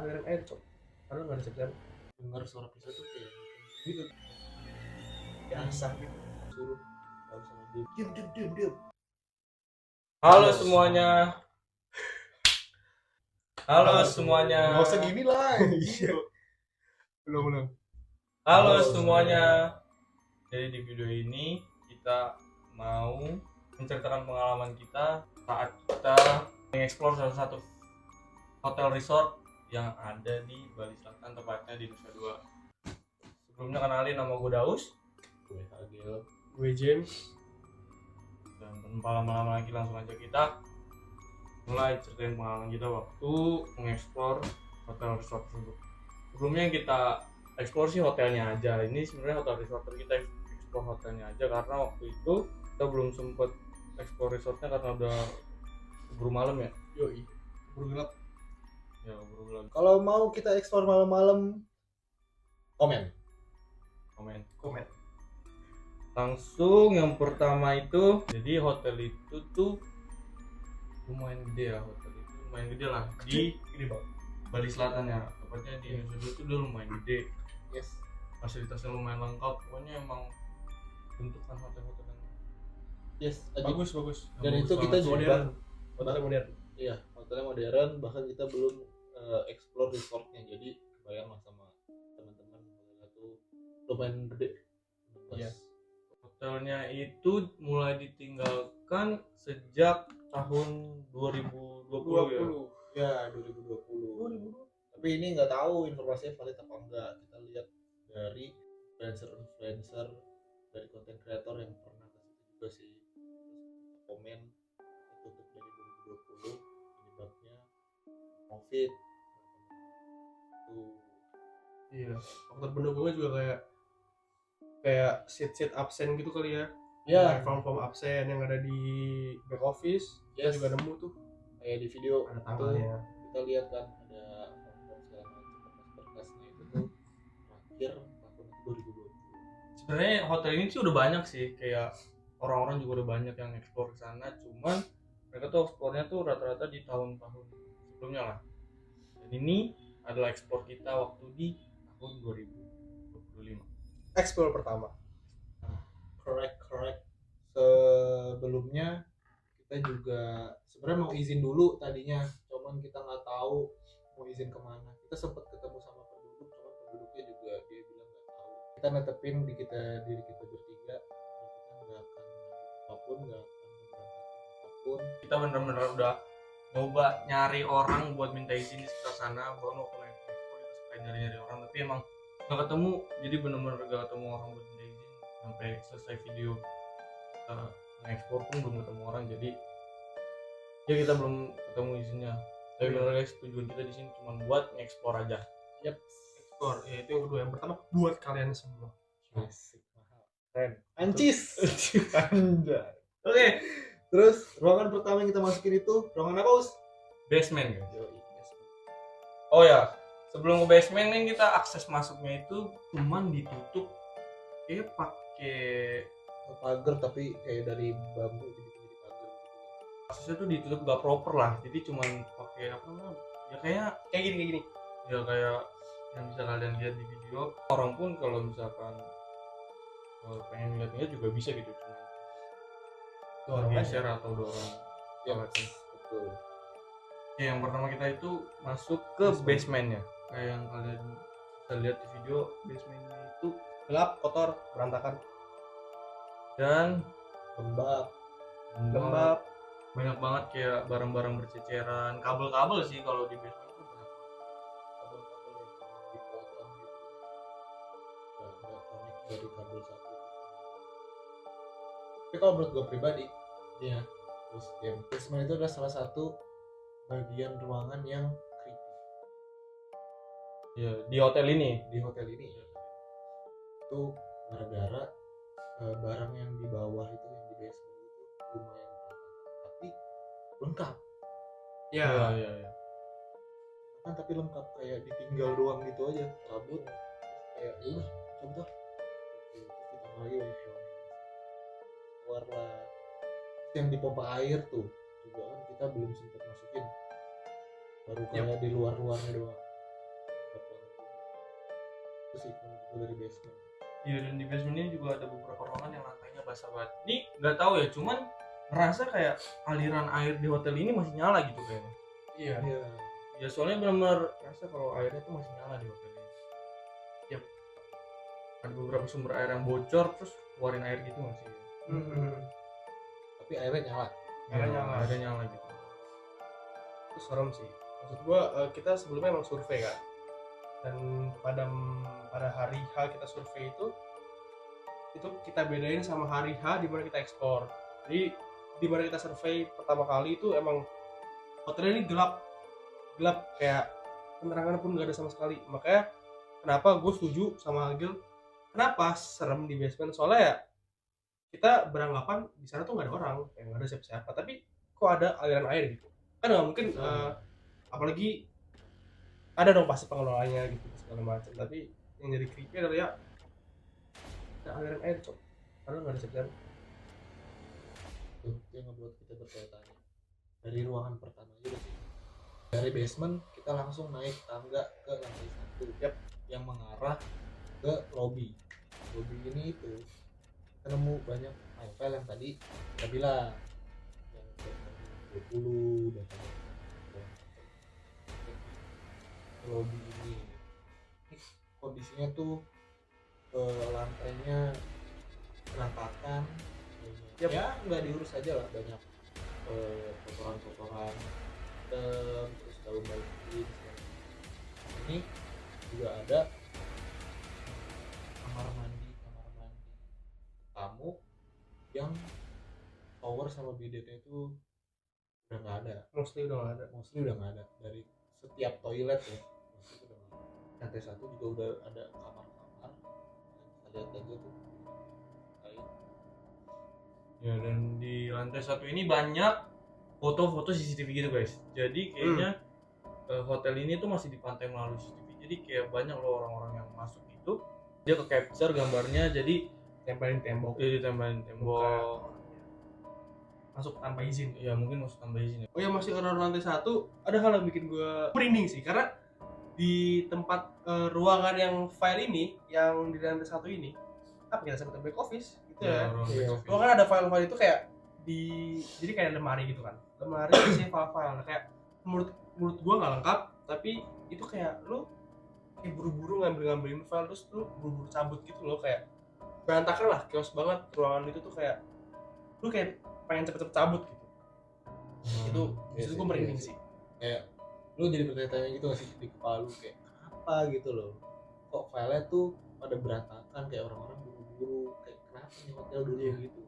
aliran air cok, karena nggak ada sekian. Dengar suara pisau tuh kayak gitu biasa gitu, suruh kalau sama diam. Halo semuanya. Halo semuanya. Nggak usah gini lah. Iya. Belum. Halo semuanya. Jadi di video ini kita mau menceritakan pengalaman kita saat kita mengeksplor salah satu hotel resort yang ada di Bali Selatan, tepatnya di Nusa Dua. Sebelumnya kenalin, nama gue Daus. Gue Agil. Gue James. Dan tanpa lama-lama lagi langsung aja kita mulai ceritain pengalaman kita waktu mengeksplor hotel resort tersebut. Sebelumnya kita eksplor sih hotelnya aja. Ini sebenarnya hotel resort, kita eksplor hotelnya aja karena waktu itu kita belum sempet eksplor resortnya karena udah keburu malam ya. Yoi. Buru gelap. Ya keburu malam. Kalau mau kita eksplor malam-malam, komen. Langsung yang pertama itu, jadi hotel itu tuh lumayan gede ya, hotel itu lumayan gede lah di Gede banget. Bali Selatan ya, tepatnya di Nusa Dua itu udah lumayan gede. Yes. Fasilitasnya lumayan lengkap, pokoknya emang bentukan hotel-hotel yang Yes. Bagus. Dan bagus itu kita banget. juga Modern. Hotelnya modern. Iya, hotelnya modern, bahkan kita belum explore resortnya, jadi kebayang lah sama teman-teman, hotelnya tuh lumayan gede. Iya. Hotelnya itu mulai ditinggalkan sejak tahun 2020 ya. Ya, 2020. Tapi ini nggak tahu informasinya valid apa enggak. Kita lihat dari influencer, dari konten kreator yang pernah ke situ juga sih. Terus komen tutup dari 2020 penyebabnya COVID. Tuh. Iya. Faktor pendukungnya juga kayak seat absen gitu kali ya. Ya, Form absen yang ada di back office. Kita yes. juga nemu tuh. Kayak di video Ada tuh tanggalnya. kita lihat kan ada form segala macam berkas-berkasnya itu tuh terakhir tahun 2020. Sebenarnya hotel ini sih udah banyak sih, kayak orang-orang juga udah banyak yang eksplor ke sana, cuman mereka tuh eksplornya tuh rata-rata di tahun-tahun sebelumnya lah. Dan ini adalah eksplor kita waktu di tahun 2025. Explore pertama. Correct. Sebelumnya kita juga sebenarnya mau izin dulu tadinya, cuman kita nggak tahu mau izin kemana. Kita sempat ketemu sama penduduk, cuman penduduknya juga dia bilang nggak tahu. Kita netepin diri kita bertiga, kita nggak akan apapun, nggak akan memberangkatin apapun. Kita bener-bener udah nyoba nyari orang buat minta izin di sekitar sana, bahkan waktu naik expo kita suka nyari orang, tapi emang nggak ketemu. Jadi bener-bener gak ketemu orang buat minta izin sampai selesai video kita nge-explore pun belum ketemu orang. Jadi ya kita belum ketemu izinnya. Tapi bener guys, tujuan kita di sini cuma buat nge-explore aja. Yap. Explore. Ya, itu yang kedua. Yang pertama buat kalian semua. Asik, mahal, Keren. ancis. Anjay. Oke, Terus ruangan pertama yang kita masukin itu ruangan apa, Us? basement guys. Yoi, basement. Oh ya, sebelum ke basement nih kita akses masuknya itu cuman ditutup kayak pakai Pagar tapi kayak dari bambu dibikin jadi pagar gitu. aksesnya tuh ditutup gak proper lah, jadi cuman pakai apa namanya ya kayak gini ya, kayak yang bisa kalian lihat di video. Orang pun kalau misalkan pengen lihat juga bisa gitu, cuma geser atau dorong. Ya, alatnya. betul. Ya, yang pertama kita itu masuk ke basementnya, kayak yang kalian bisa lihat di video. Basementnya itu Gelap, kotor, berantakan. dan Lembab. banyak banget kayak barang-barang berceceran, kabel-kabel sih kalau di basement itu banyak. Kabel-kabel yang dipotong gitu. Nggak connect dari kabel satu. Tapi kalau menurut gue pribadi, Iya. terus ya, basement itu adalah salah satu bagian ruangan yang creepy Ya, di hotel ini. di hotel ini. Itu gara-gara barang yang di bawah itu, yang di basement itu lumayan berantakan, tapi lengkap. Ya. Iya. Kan tapi lengkap, kayak ditinggal doang gitu aja, kabut kayak ya udah coba gitu. Terus ditambah lagi banyak hewan keluar lah. Yang di pompa air tuh juga kan kita belum sempat masukin, baru kayak di luarnya doang. sih menurut gue dari basement. Iya, dan di basement ini juga ada beberapa ruangan yang lantainya basah banget. Ini nggak tahu ya, cuman ngerasa kayak aliran air di hotel ini masih nyala gitu kayaknya. Iya. Iya. Ya soalnya benar-benar rasa kalau airnya tuh masih nyala di hotel ini. Yap. Ada beberapa sumber air yang bocor terus keluarin air gitu nggak sih? Tapi airnya nyala. Airnya nyala gitu. Itu serem sih. Maksud gua kita sebelumnya emang survei kan, dan pada hari H kita survei itu kita bedain sama hari H di mana kita ekspor. Jadi di mana kita survei pertama kali itu emang hotelnya ini gelap kayak penerangan pun nggak ada sama sekali. Makanya kenapa gue setuju sama Agil, kenapa serem di basement, soalnya ya kita beranggapan di sana tuh nggak ada orang, kayak nggak ada siapa-siapa, tapi kok ada aliran air gitu kan, nggak mungkin. Apalagi ada dong pasti pengelolanya gitu segala macam, tapi yang jadi creepy adalah ya ada aliran air cok, padahal nggak ada siapa-siapa. Tuh yang ngebuat kita bertanya-tanya. Dari ruangan pertama aja udah sih. Dari basement kita langsung naik tangga ke lantai 1. Yang mengarah ke lobby. Lobby ini itu kita nemu banyak file yang tadi kita bilang yang 20 dan lobby ini kondisinya tuh lantainya berantakan. Ya nggak diurus aja lah, banyak kotoran-kotoran terus daun balik ini juga ada kamar mandi tamu yang shower sama bidetnya itu udah nggak ada, Mostly udah nggak ada. dari setiap toilet ya, mostly udah nggak ada. Lantai 1 juga udah ada kamar-kamar yang kita lihat aja tuh kayak. Ya, dan di lantai 1 ini banyak foto-foto CCTV gitu guys. Jadi kayaknya hotel ini tuh masih dipantau melalui CCTV. Jadi kayak banyak loh orang-orang yang masuk itu dia ke capture gambarnya, jadi Tempelin tembok, ditempelin tembok. masuk tanpa izin. Ya mungkin masuk tambah izin ya. Oh ya, masih orang lantai 1 ada hal yang bikin gue merinding sih, karena di tempat ruangan yang file ini, yang di lantai 1 ini, apa kita sebutnya back office gitu ya. Ruangan ada file-file itu kayak jadi kayak lemari gitu kan, lemari isinya file-file. Nah, kayak menurut gue nggak lengkap, tapi itu kayak lu kayak buru-buru ngambilin file terus lu buru-buru cabut gitu loh, kayak berantakan lah, chaos banget ruangan itu tuh, kayak lu kayak pengen cepet-cepet cabut gitu. Itu Iya gue merinding sih. Kayak lu jadi bertanya-tanya gitu nggak sih di kepala lu, kayak kenapa gitu loh, kok filenya tuh pada berantakan, kayak orang-orang buru-buru, kayak kenapa nih hotel dulu gitu.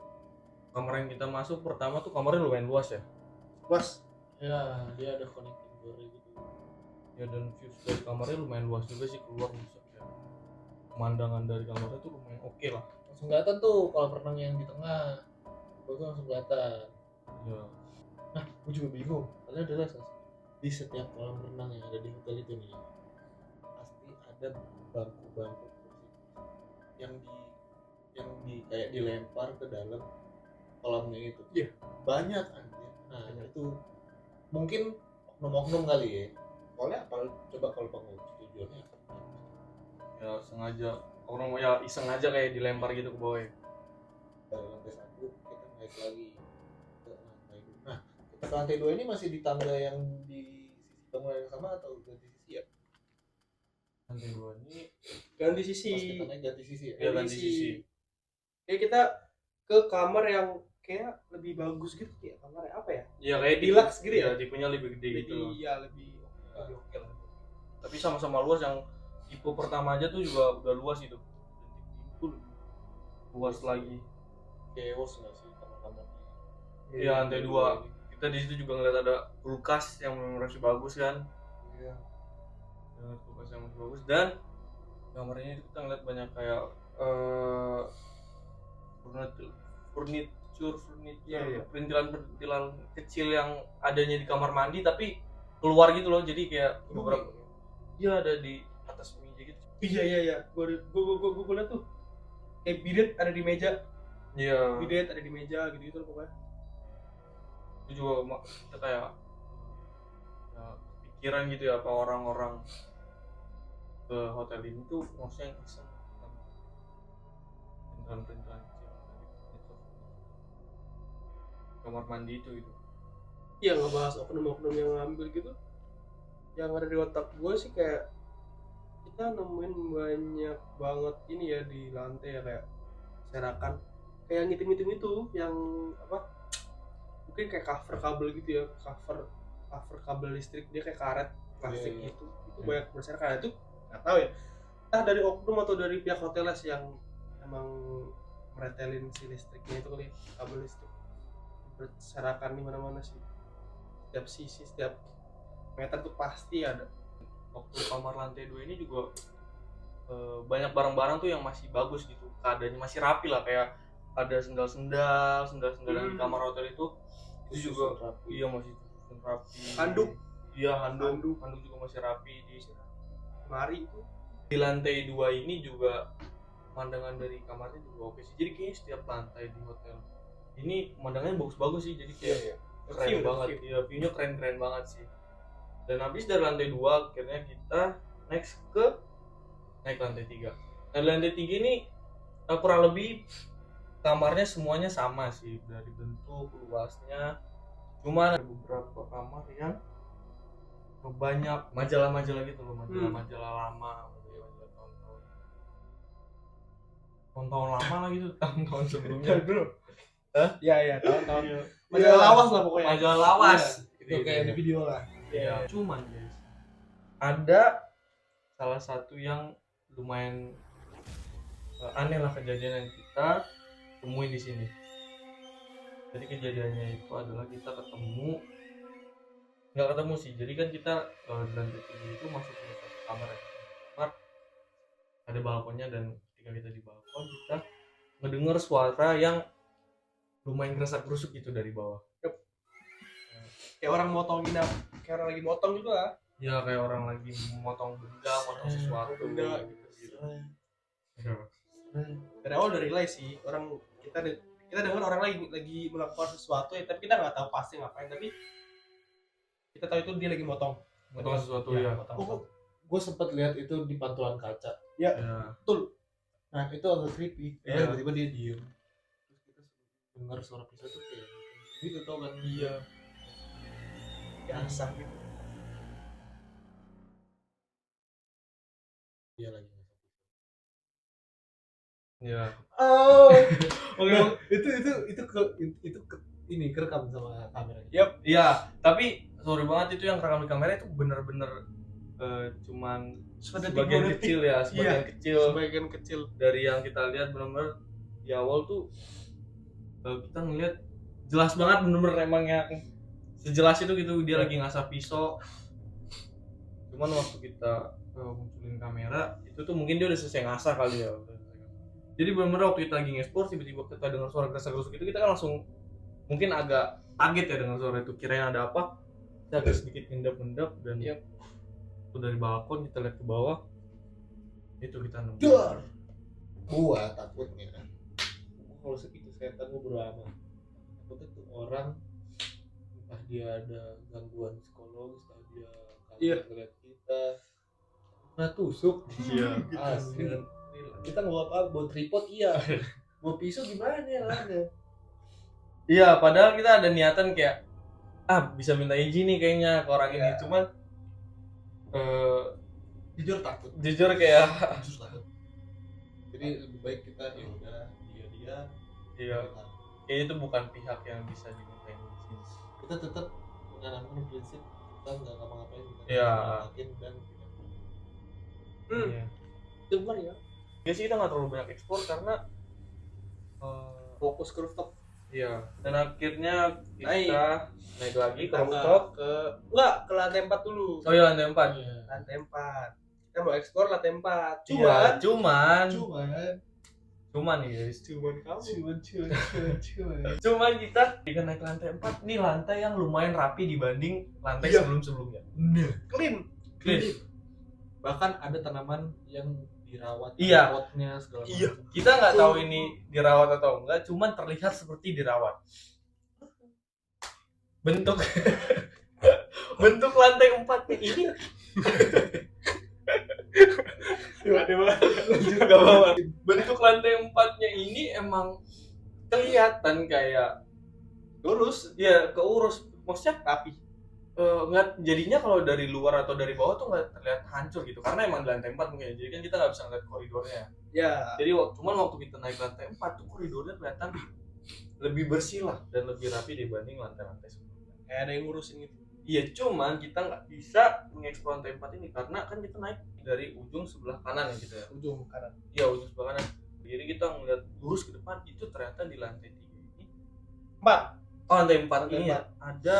Kamar yang kita masuk pertama tuh kamarnya lumayan luas ya. Luas. Ya dia ada connecting door gitu. Ya, dan view dari kamarnya lumayan luas juga sih, keluar bisa ya. Pemandangan dari kamarnya tuh lumayan oke lah. Langsung kelihatan tuh kolam renang yang di tengah, itu langsung kelihatan. Ya. Nah, gue juga bingung. Kalian ada rasa di setiap kolam renang yang ada di hotel itu nih, pasti ada bangku-bangku kursi yang di kayak dilempar ke dalam kolamnya itu. Iya. Banyak anjir. Nah, itu mungkin oknum-oknum kali ya. Soalnya apa? Coba kalau tujuannya apa? Ya sengaja orang ya iseng aja kayak dilempar gitu ke bawah ya. Dari lantai 1 kita naik lagi ke lantai 2. Nah, kita ke lantai 2 ini masih di tangga yang di sisi bangunan yang sama atau ganti sisi ya? Lantai 2 ini Ganti sisi. Pas kita naik ganti sisi ya? ya ganti sisi. Kayak kita ke kamar yang kayak lebih bagus gitu, kayak kamarnya apa ya? Ya kayak Deluxe gitu ya? Tipenya lebih gede gitu loh. Iya, lebih oke lah. Tapi sama-sama luas, yang tipe pertama aja tuh juga udah luas itu. Dan tipe itu lebih luas lagi. Chaos nggak sih kamar-kamarnya? Iya, lantai 2. Kita di situ juga ngeliat ada kulkas yang masih bagus kan. Iya. Dengan kulkas yang masih bagus, dan kamarnya itu kita ngeliat banyak kayak furniture, perintilan kecil yang adanya di kamar mandi tapi keluar gitu loh. Jadi kayak beberapa ada di atas meja gitu. Iya. Gue liat tuh kayak bidet ada di meja. Iya. Bidet ada di meja gitu loh pokoknya. Itu juga kita kayak ya, pikiran gitu ya, apa orang-orang ke hotel ini tuh maksudnya yang iseng perintilan kecil dari kamar mandi itu gitu. Iya, ngebahas oknum-oknum yang ngambil gitu, yang ada di otak gue sih kayak kita nemuin banyak banget ini ya di lantai ya, kayak serakan kayak ngitim-ngitim itu yang apa, mungkin kayak cover kabel gitu ya, cover kabel listrik, dia kayak karet plastik Iya. gitu, itu banyak berserakan. Itu nggak tahu ya, entah dari oknum atau dari pihak hotelnya sih yang emang meretelin si listriknya itu kali, kabel listrik berserakan di mana-mana sih, setiap sisi, setiap meter tuh pasti ada. Waktu kamar lantai 2 ini juga banyak barang-barang tuh yang masih bagus gitu, keadaannya masih rapi lah, kayak ada sendal-sendal yang di kamar hotel itu juga rapi. iya masih susun rapi. Handuk. Iya, handuk juga masih rapi di Mari itu di lantai 2 ini juga pemandangan dari kamarnya juga oke sih. Jadi kayaknya setiap lantai di hotel ini pemandangannya bagus-bagus sih, jadi kayak keren View, banget. view. Iya, view-nya keren-keren banget sih. Dan habis dari lantai 2 akhirnya kita naik lantai 3. Nah, di lantai 3 ini kurang lebih kamarnya semuanya sama sih dari bentuk luasnya. Cuma ada beberapa kamar yang banyak majalah-majalah gitu loh, majalah lama, majalah tahun-tahun lama lah gitu, tahun-tahun sebelumnya. bro. Ya tahun-tahun Iya. majalah lawas lah pokoknya. Majalah lawas. Itu kayak di video lah. Iya. Cuman guys, ada salah satu yang lumayan aneh lah kejadian yang kita temuin di sini. Jadi kejadiannya itu adalah kita nggak ketemu sih. Jadi kan kita di lantai 3 itu masuk ke satu kamar ya. Kamar ada balkonnya, dan ketika kita di balkon kita ngedengar suara yang lumayan geresak-gerusuk gitu dari bawah. Kayak orang motongin, kayak orang lagi motong gitu lah. Ya kayak orang lagi motong sesuatu Benda gitu. Dari awal udah relay sih, orang kita dengar orang lagi melakukan sesuatu ya, tapi kita nggak tahu pasti ngapain, tapi kita tahu itu dia lagi motong Sesuatu ya. motong. Gue sempet lihat itu di pantulan kaca. Ya. Nah itu agak creepy. Iya. Tiba-tiba dia diem. Terus kita dengar suara pisau tuh kayak gitu, tau kan? Iya. Kayak asap gitu. Dia lagi ngasih. Ya. Oh. Oke. itu ini kerekam sama kamera. Iya, tapi sorry banget, itu yang rekam di kamera itu bener-bener cuman sebagian kecil ya, Sebagian kecil dari yang kita lihat. Bener-bener di awal tuh kita ngeliat jelas banget, bener-bener emang yang sejelas itu gitu, dia lagi ngasah pisau. Cuman waktu kita munculin kamera itu tuh mungkin dia udah selesai ngasah kali ya. Jadi bener-bener waktu kita lagi nge-explore, tiba-tiba kita dengar suara gerak-gerusuk itu, kita kan langsung mungkin agak kaget ya dengan suara itu, kirain ada apa. Kita agak sedikit ngendap-ngendap, dan itu dari balkon kita lihat ke bawah, itu kita nemu. Gua takutnya kalau segitu setan gua berlama. Takutnya tuh orang entah dia ada gangguan psikologis, entah dia ngeliat kita kena tusuk. Iya. Asli. Kita nggak apa-apa, bawa tripod iya, bawa pisau gimana ya lainnya. Iya, padahal kita ada niatan kayak bisa minta izin nih kayaknya ke orang ini, cuman Jujur takut. kayak Jadi lebih baik kita ya udah dia iya, kayak itu bukan pihak yang bisa dimintain izin. kita tetap menanamkan prinsip kita nggak ngapa-ngapain, kita Iya. ngelakuin dan tidak. Iya. Dengar ya, Ya sih, kita nggak terlalu banyak ekspor karena fokus ke rooftop. iya, dan akhirnya kita naik lagi ke Kita rooftop. ke lantai 4 dulu. Oh iya, lantai 4. Lantai 4 kita mau explore lantai 4. Cuman nih guys, cuman kita ketika naik lantai 4, nih lantai yang lumayan rapi dibanding lantai sebelum-sebelumnya. Clean. Bahkan ada tanaman yang dirawat, Iya. potnya segala macam. Iya, kita nggak tahu ini dirawat atau enggak, cuman terlihat seperti dirawat. Bentuk bentuk lantai 4 ini agak bawah. Bentuk lantai 4-nya ini emang kelihatan kayak lurus, ya keurus, maksudnya rapi. nggak jadinya kalau dari luar atau dari bawah tuh nggak terlihat hancur gitu karena emang di lantai 4 mungkin ya. Jadi kan kita nggak bisa ngeliat koridornya. Ya, Jadi cuman waktu kita naik lantai 4 tuh koridornya kelihatan lebih bersih lah dan lebih rapi dibanding lantai-lantai sebelumnya. kayak ada yang ngurusin gitu. Iya, cuman kita nggak bisa mengeksplor lantai 4 ini karena kan kita naik dari ujung sebelah kanan ya gitu ya. Ujung kanan. Iya, ujung sebelah kanan. Jadi kita ngeliat lurus ke depan itu ternyata di lantai 3 ini 4. lantai 4 Lantai ini 4. ada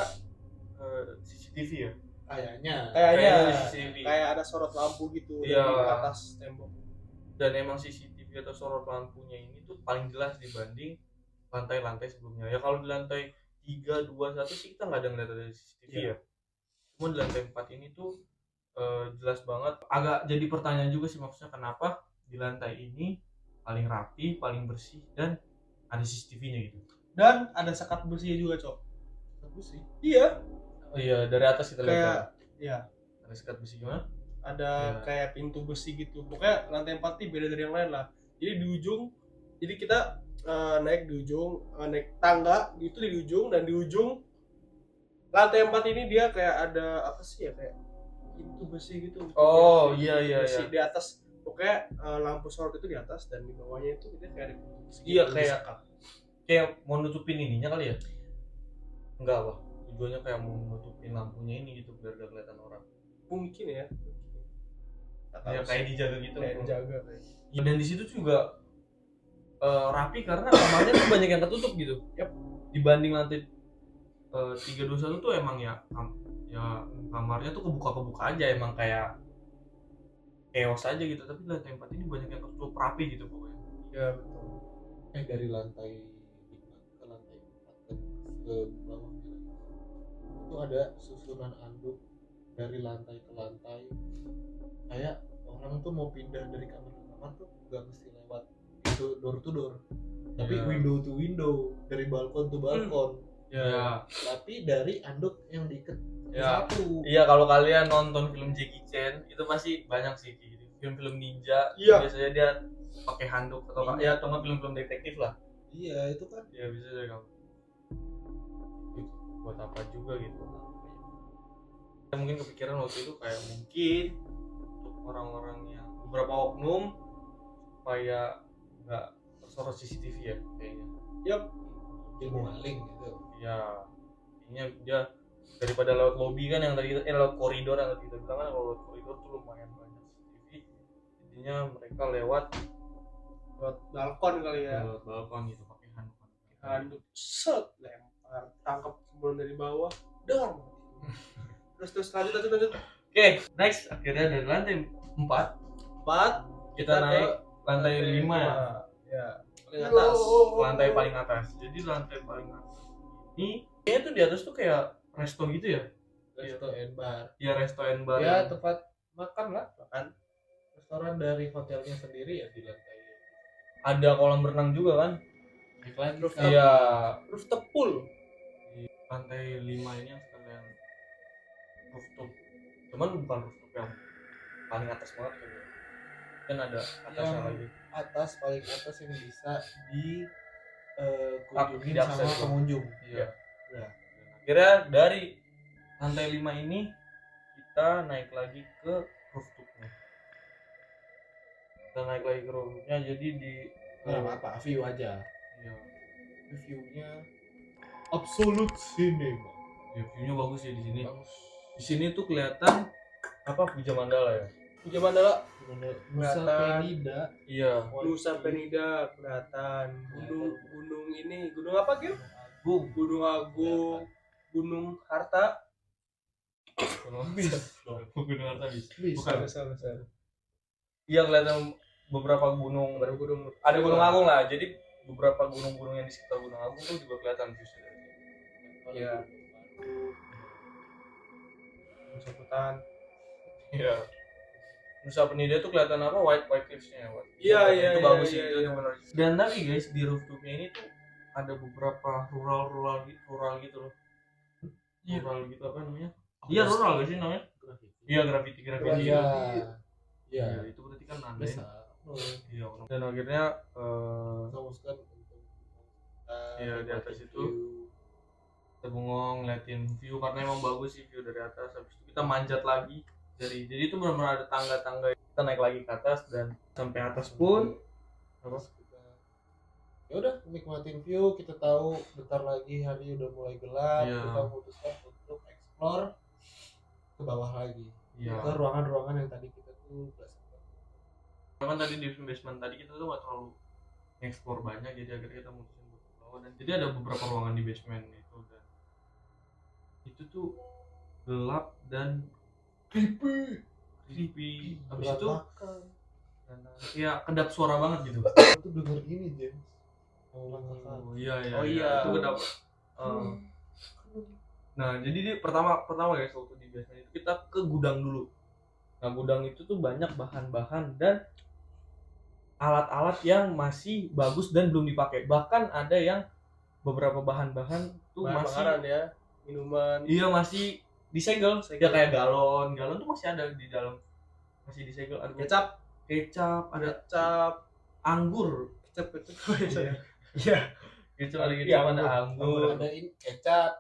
CCTV ya. Kayaknya Kayaknya CCTV. kayak ada sorot lampu gitu Iya. di atas tembok. Dan emang CCTV atau sorot lampunya ini tuh paling jelas dibanding lantai-lantai sebelumnya. Ya kalau di lantai 3, 2, 1 sih kita nggak ada ngeliat ada CCTV Iya. ya. Cuma di lantai 4 ini tuh jelas banget. Agak jadi pertanyaan juga sih maksudnya kenapa di lantai ini paling rapi, paling bersih dan ada CCTV-nya gitu. Dan ada sekat besi juga, Cok. Sekat besi. Iya. Oh iya, dari atas kita lihat. Kayak ya. ya, Ada sekat besi gimana? ada Iya. kayak pintu besi gitu. Pokoknya lantai 4 ini beda dari yang lain lah. Jadi di ujung, jadi kita naik di ujung, naik tangga itu di ujung, dan di ujung lantai 4 ini dia kayak ada apa sih ya, kayak pintu besi gitu. Oh, Pintu iya, iya, besi iya. di atas. Pokoknya lampu sorot itu di atas dan di bawahnya itu dia kayak ada pintu besi. Iya, gitu, kayak- disekat. Kayak mau nutupin ininya kali ya? Enggak apa. Tujuannya kayak mau nutupin lampunya ini gitu biar gak kelihatan orang. Mungkin ya. Nggak tahu Ya sih. kayak dijaga gitu. Kayak dijaga kayak. Ya, dan di situ juga rapi karena kamarnya tuh banyak yang ketutup gitu. Yap. Dibanding lantai 321 tuh emang ya kamarnya tuh kebuka aja emang kayak chaos aja gitu. Tapi lantai 4 ini banyak yang ketutup rapi gitu pokoknya. Ya betul. Dari lantai 5 ke lantai 4 dan ke bawahnya itu ada susunan anduk dari lantai ke lantai, kayak orang tuh mau pindah dari kamar ke kamar tuh gak mesti lewat itu door to door, tapi Iya. window to window, dari balkon to balkon, Ya. tapi dari anduk yang diikat Ya. satu. Iya, kalau kalian nonton film Jackie Chan itu pasti banyak sih kayak gitu. Film-film ninja Iya. biasanya dia pakai handuk atau ya atau nggak film-film detektif lah. Iya, itu kan Ya bisa deh kamu. Buat apa juga gitu. Ya, mungkin kepikiran waktu itu kayak mungkin untuk orang-orang yang beberapa oknum supaya nggak tersorot CCTV ya kayaknya. Yap. ilmu maling gitu. Ya intinya dia daripada lewat lobby kan yang tadi lewat koridor yang tadi kita bilang kan kalau lewat koridor tuh lumayan banyak CCTV. Intinya mereka lewat Balkon kali ya. lewat balkon gitu pakai handuk. Handuk set lempar, tangkap sebelum dari bawah, dong. terus lanjut. Oke, next akhirnya dari lantai 4 4 kita naik lantai 5 ya. Ya, paling atas. Lantai paling atas. Jadi lantai paling atas ini kayaknya tuh di atas tuh kayak resto gitu ya. Resto and bar. Ya resto and bar. Ya tempat makan lah, Makan. restoran dari hotelnya sendiri ya di lantai. Ada kolam renang juga kan? Naik lagi Rooftop. kan. Iya. Rooftop pool. Di lantai 5 ini yang sekalian rooftop. Cuman bukan rooftop yang paling atas banget kan ya. Kan ada atasnya Yang lagi. atas paling atas yang bisa di kunjungin diakses sama lah. pengunjung. Iya. Ya. Akhirnya dari lantai 5 ini kita naik lagi ke rooftopnya. Kita naik lagi ke rooftopnya jadi di Nggak apa, view aja. iya. Reviewnya absolute cinema. Ya, view-nya bagus ya di sini. Bagus. Di sini tuh kelihatan apa Puja Mandala ya? Puja Mandala, Nusa Kelihatan. Penida. Iya. Nusa Penida kelihatan. Gunung ini, gunung apa Gil? Agung. Gunung Agung, Gunung Harta. Bis. Gunung Harta bis. Bukan. Besar. Iya kelihatan beberapa gunung. Baru gunung. Ada Gunung Agung lah. Jadi beberapa gunung-gunung yang di sekitar Gunung Agung tuh juga kelihatan view-nya dari sini. Iya. Nusa Hutan. Iya. Nusa Penida tuh kelihatan apa white cliffs-nya. Iya, iya, Itu iya, bagus sih iya, itu iya. benar. Dan tapi guys di rooftopnya ini tuh ada beberapa rural gitu loh. Rural gitu apa namanya? Iya rural gak sih namanya? Iya graffiti. Iya. Iya. Iya, itu berarti kan nandain Bisa Iya, dan akhirnya Memutuskan untuk iya, di atas nikmatin itu view. kita bengong ngeliatin view karena emang bagus sih view dari atas. Habis itu kita manjat lagi jadi itu benar-benar ada tangga-tangga, kita naik lagi ke atas dan sampai atas pun apa Terus kita ya udah nikmatin view, kita tahu bentar lagi hari udah mulai gelap. Iya. Kita memutuskan untuk explore ke bawah lagi, iya ke ruangan-ruangan yang tadi kita tuh gak sempat. kan tadi di basement tadi kita tuh nggak terlalu explore banyak, jadi akhirnya kita mutusin buat ke bawah. Dan jadi ada beberapa ruangan di basement itu, dan itu tuh gelap dan creepy. Habis itu Berantakan. ya kedap suara banget gitu. Aku tuh denger ini James, langkah kaki. Iya Oh, iya. itu kedap. Nah jadi dia pertama guys, waktu di basement itu kita ke gudang dulu. Nah gudang itu tuh banyak bahan-bahan dan alat-alat yang masih bagus dan belum dipakai. Bahkan ada yang beberapa bahan-bahan tuh Bahan masih makanan ya, minuman. iya masih disegel. Segel. Ya kayak galon tuh masih ada di dalam, masih disegel. Ada kecap, ada Kecap, anggur. kecap itu biasanya. Iya. Gitu ada Iya, kecap, ada anggur. anggur. Ada ini kecap,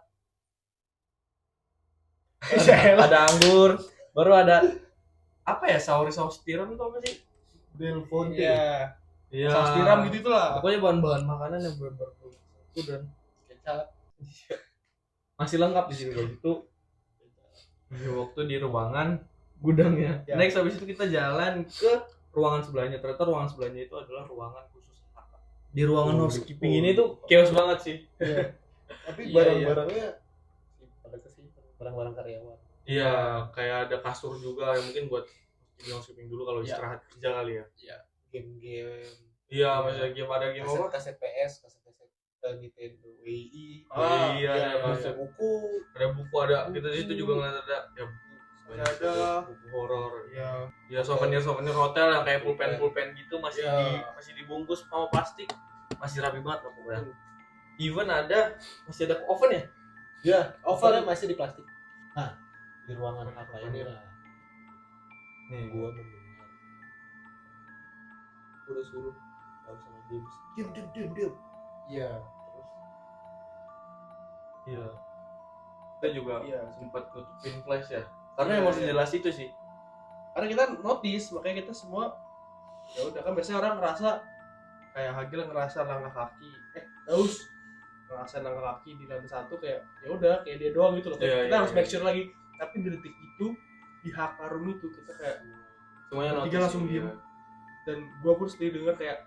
Ada anggur. Baru ada apa ya, saus tiram itu apa sih? Belfonte. Iya. Iya. Saus tiram gitu itulah. Pokoknya bahan-bahan makanan yang benar-benar itu dan Kecap. masih lengkap di sini guys. Itu di waktu di ruangan gudangnya. Ya. Next habis itu kita jalan ke ruangan sebelahnya. Ternyata ruangan sebelahnya itu adalah ruangan khusus Haka. Di ruangan housekeeping ini tuh chaos banget sih. Iya. Tapi Iya, barang-barangnya pada kesimpan, barang-barang karyawan. Iya, kayak ada kasur juga yang mungkin buat housekeeping dulu kalau Iya. istirahat kerja kali ya. Game-game. Iya, masih ada game apa? Kaset PS, kaset Nintendo Wii. Ah, iya, iya, ada Baca buku. ada buku, ada kita di situ juga ngeliat ada ya banyak Ada. buku horor. Iya. Ya souvenir hotel yang kayak pulpen gitu masih Iya. masih dibungkus sama plastik, masih rapi banget lah pokoknya. Even masih ada oven ya? Ya, Oven. ovennya masih di plastik. Nah, di ruangan apa ini lah Nih gua mendengar. Udah suruh tahu sama James. Diam. Iya. Terus iya. Kita juga Iya. sempat nutupin flash ya. Karena Iya, emang iya. sejelas itu sih. Karena kita notice, makanya kita semua ya udah kan biasanya orang ngerasa kayak Hagil ngerasa langkah kaki Daus ngerasain langkah kaki di lantai satu kayak ya udah kayak dia doang gitu loh. Iya, Kita iya, harus iya. make sure lagi. Tapi di detik itu di Haka room itu kita kayak Semuanya Bertiga notice langsung sih, diem. iya. dan gua pun sendiri dengar kayak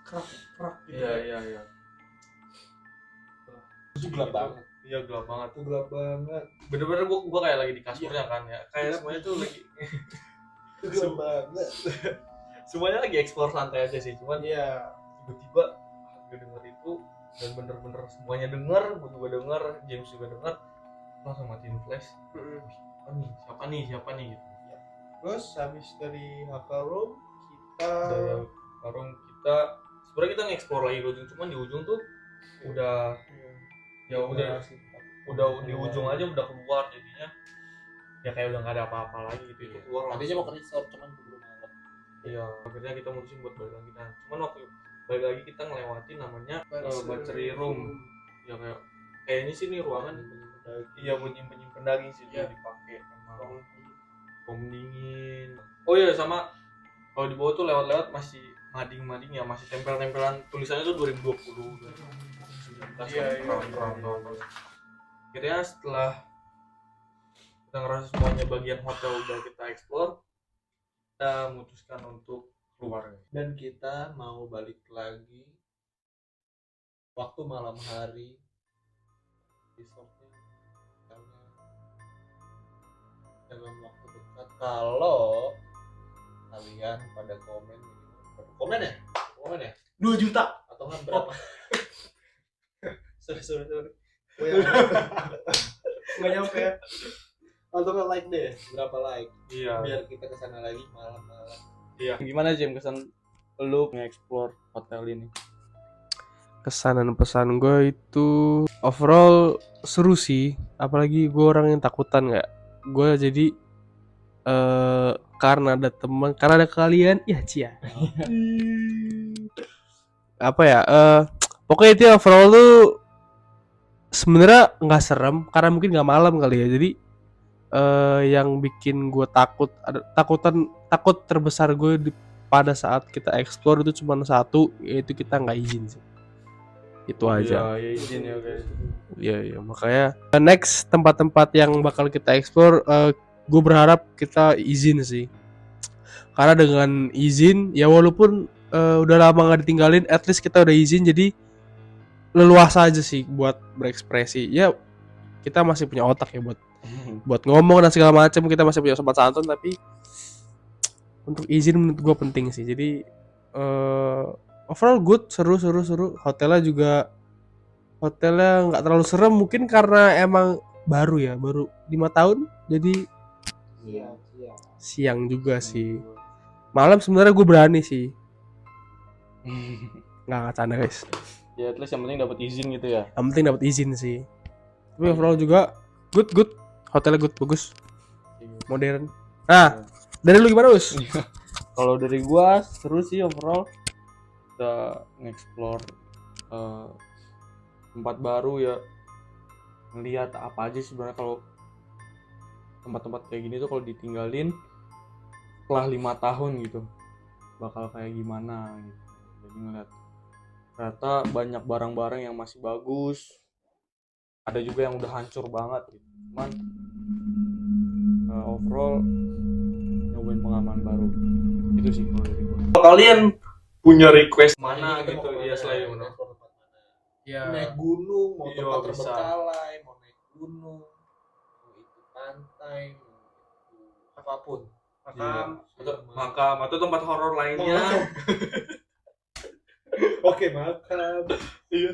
kerak gitu. Iya. itu gelap banget. Iya gelap banget. Itu gelap banget. Bener-bener gua kayak lagi di kasurnya kan ya. Kayak Gelap. semuanya tuh lagi Itu gelap banget. semuanya lagi explore santai aja sih. Cuman Iya. tiba-tiba gue denger itu dan bener-bener semuanya denger, gue juga denger, James juga denger, langsung matiin flash. Siapa nih gitu. Terus habis dari Haka room kita Dari warung kita sebenarnya kita nge-explore lagi ke ujung, cuman di ujung tuh udah ya udah di ujung aja udah keluar, jadinya ya kayak udah nggak ada apa-apa lagi gitu. Itu keluar Tadinya mau ke resort cuman keburu malam. iya, akhirnya kita mutusin buat balik lagi. Nah cuman waktu balik lagi kita ngelewatin namanya battery room. Ya kayaknya sih nih ruangan iya buat nyimpen daging sih. Iya. Dia dipakai emang pom dingin. Oh iya, sama kalau di bawah tuh lewat-lewat masih mading ya, masih tempel-tempelan tulisannya tuh 2020. Iya. Akhirnya setelah kita ngerasa semuanya bagian hotel udah kita explore, kita memutuskan untuk keluar. Dan kita mau balik lagi waktu malam hari resortnya karena dalam waktu dekat kalau kalian pada komen komen ya 2 juta. atau nggak berapa Sorry. Nggak nyampe ya. atau nggak like deh berapa like Iya. biar kita kesana lagi malam-malam. Iya. Gimana Jam kesan lu nge-explore hotel ini? Kesan dan pesan gue itu overall seru sih, apalagi gue orang yang takutan nggak, gue jadi karena ada teman, karena ada kalian, ya cia. Apa ya? Pokoknya itu overall tuh sebenarnya nggak serem karena mungkin nggak malam kali ya. Jadi yang bikin gue takut terbesar gue pada saat kita explore itu cuma satu, yaitu kita nggak izin sih. Itu aja. Ya izin ya guys. Iya makanya next tempat-tempat yang bakal kita explore, gue berharap kita izin sih. Karena dengan izin ya walaupun udah lama nggak ditinggalin, at least kita udah izin, jadi leluasa aja sih buat berekspresi. Ya kita masih punya otak ya buat ngomong dan segala macam, kita masih punya sopan santun, tapi untuk izin menurut gue penting sih. Jadi overall good, seru. Hotelnya nggak terlalu serem mungkin karena emang baru 5 tahun, jadi siang juga sih. Malam sebenarnya gue berani sih. Nggak canda guys. Ya at least yang penting dapat izin gitu ya. Yang penting dapat izin sih. Tapi overall juga good. Hotelnya good, bagus, modern. Nah, dari lu gimana Us? Kalau dari gua seru sih overall. Kita nge-explore tempat baru ya. Ngelihat apa aja sebenarnya. Kalau tempat-tempat kayak gini tuh kalau ditinggalin setelah 5 tahun gitu bakal kayak gimana gitu. Jadi ngeliat ternyata banyak barang-barang yang masih bagus, ada juga yang udah hancur banget gitu. Cuman overall nyobain pengalaman baru itu sih kalau dari gua. Kalau kalian punya request mana Kita gitu mau ya kemana, selain mau mana? explore tempat mana? Ya, Naik gunung, mau Iya, tempat bisa. terbengkalai, mau naik gunung, mau itu pantai, mau itu apapun. makam. Atau makam atau tempat horor lainnya. Oke, makam. Iya.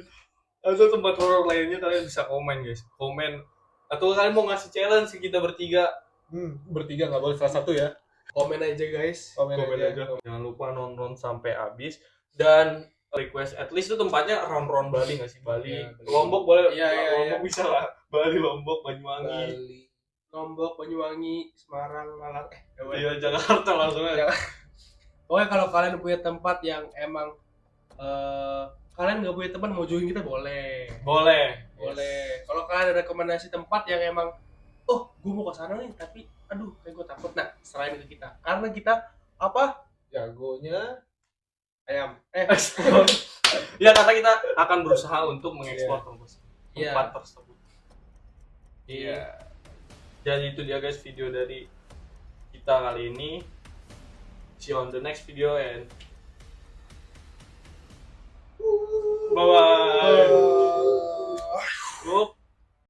Atau tempat horor lainnya kalian bisa komen guys. Komen atau kalian mau ngasih challenge ke kita bertiga. Bertiga nggak boleh salah satu ya. Komen aja guys. Komen aja. Jangan lupa nonton sampai habis dan request at least itu tempatnya round Bali nggak sih? Bali. Iya, Bali. Lombok boleh. Iya. Lombok bisa lah. Bali, Lombok, Banyuwangi. Bali. Lombok, Banyuwangi, Semarang, Malang. Iya, Jakarta langsung aja. Pokoknya kalau kalian punya tempat yang emang kalian nggak punya teman mau join kita boleh. Boleh. Kalau kalian ada rekomendasi tempat yang emang gue mau ke sana nih tapi aduh kayak gue takut, nah selain ke kita, karena kita apa Jagonya ayam Ya karena kita akan berusaha untuk mengekspor tempat tersebut. Iya. Jadi itu dia guys video dari kita kali ini. See you on the next video and